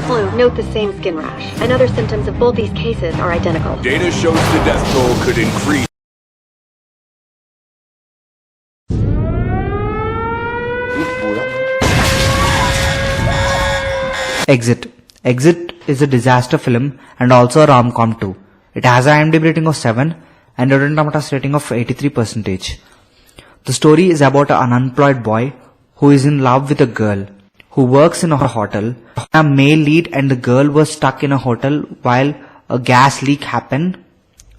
flu. Note the same skin rash, and other symptoms of both these cases are identical. Data shows the death toll could increase. Exit. Exit is a disaster film and also a rom-com too. It has an IMDb rating of 7 and a Rotten Tomatoes rating of 83%. The story is about an unemployed boy who is in love with a girl who works in a hotel. A male lead and the girl were stuck in a hotel while a gas leak happened.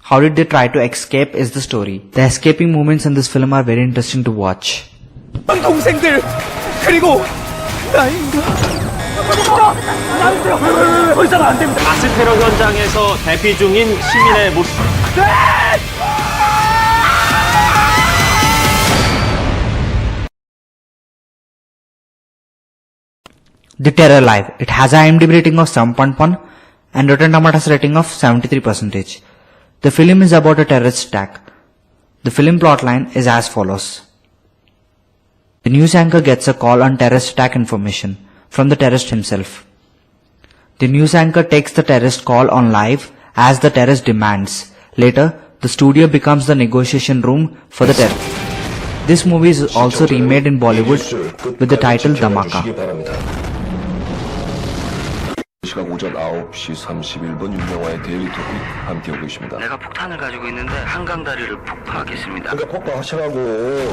How did they try to escape is the story. The escaping moments in this film are very interesting to watch. 동생들 그리고 나입니다. 벌써가 안 됩니다. 가스 테러 현장에서 대피 중인 시민의 모습. The Terror Live. It has an IMDb rating of 7.1 and Rotten Tomatoes rating of 73%. The film is about a terrorist attack. The film plotline is as follows. The news anchor gets a call on terrorist attack information from the terrorist himself. The news anchor takes the terrorist call on live as the terrorist demands. Later, the studio becomes the negotiation room for the terror. This movie is also remade in Bollywood with the title Dhamaka. 시각 오전 9시 31분 윤영화의 데일리 토픽 함께하고 계십니다. 내가 폭탄을 가지고 있는데 한강다리를 폭파하겠습니다. 그러니까 폭파하시라고.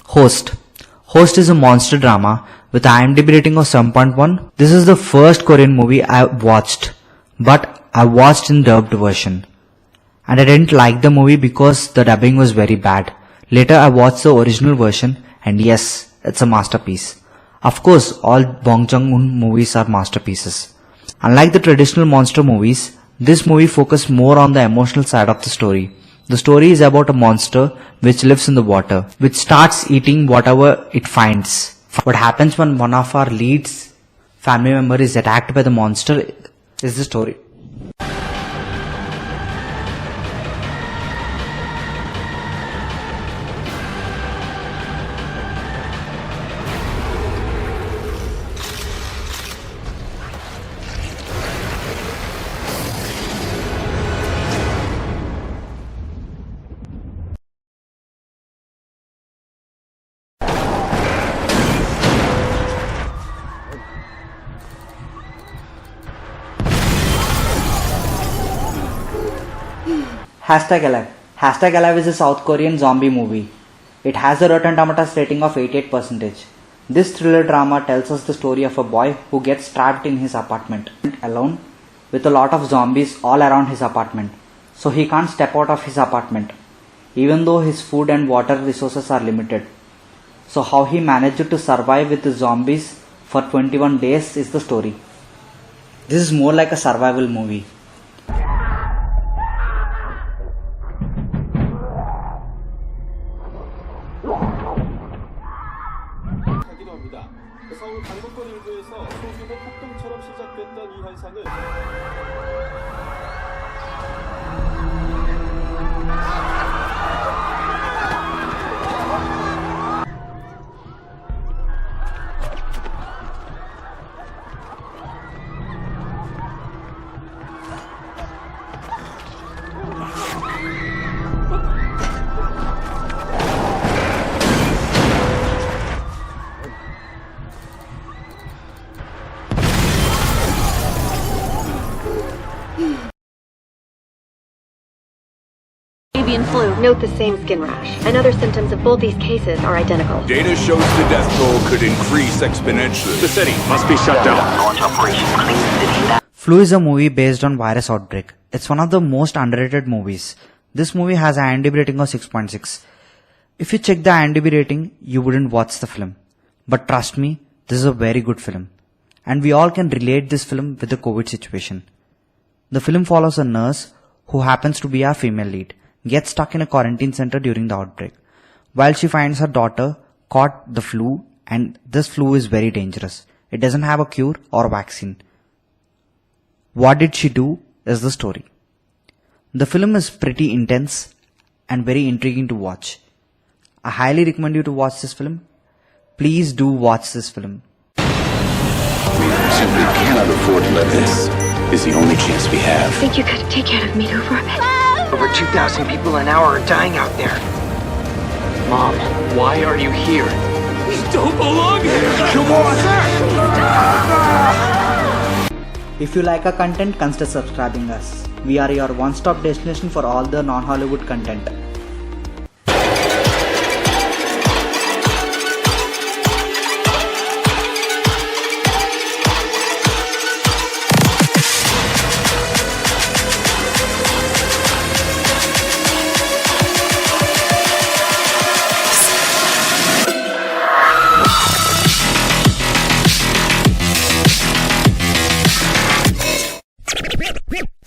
Host. Host is a monster drama with an IMDb rating of 7.1. This is the first Korean movie I watched, but I watched in dubbed version. And I didn't like the movie because the dubbing was very bad. Later I watched the original version and yes, it's a masterpiece. Of course, all Bong Joon-ho movies are masterpieces. Unlike the traditional monster movies, this movie focused more on the emotional side of the story. The story is about a monster which lives in the water, which starts eating whatever it finds. What happens when one of our lead's family member is attacked by the monster is the story. #Alive. #Alive is a South Korean zombie movie. It has a Rotten Tomatoes rating of 88%. This thriller drama tells us the story of a boy who gets trapped in his apartment alone with a lot of zombies all around his apartment. So he can't step out of his apartment, even though his food and water resources are limited. So how he managed to survive with the zombies for 21 days is the story. This is more like a survival movie. 서울 강북권 일부에서 소규모 폭동처럼 시작됐던 이 현상은 Avian flu. Note the same skin rash, and other symptoms of both these cases are identical. Data shows the death toll could increase exponentially. The city must be shut down. Launch Operation Clean City. Flu is a movie based on virus outbreak. It's one of the most underrated movies. This movie has an IMDb rating of 6.6. If you check the IMDb rating, you wouldn't watch the film. But trust me, this is a very good film. And we all can relate this film with the COVID situation. The film follows a nurse who happens to be our female lead, gets stuck in a quarantine center during the outbreak, while she finds her daughter caught the flu, and this flu is very dangerous. It doesn't have a cure or vaccine. What did she do is the story. The film is pretty intense and very intriguing to watch. I highly recommend you to watch this film. Please do watch this film. We simply cannot afford to let this. Is the only chance we have. I think you could take care of me for a bit. Over 2,000 people an hour are dying out there. Mom, why are you here? We don't belong here! Come on! If you like our content, consider subscribing us. We are your one-stop destination for all the non-Hollywood content.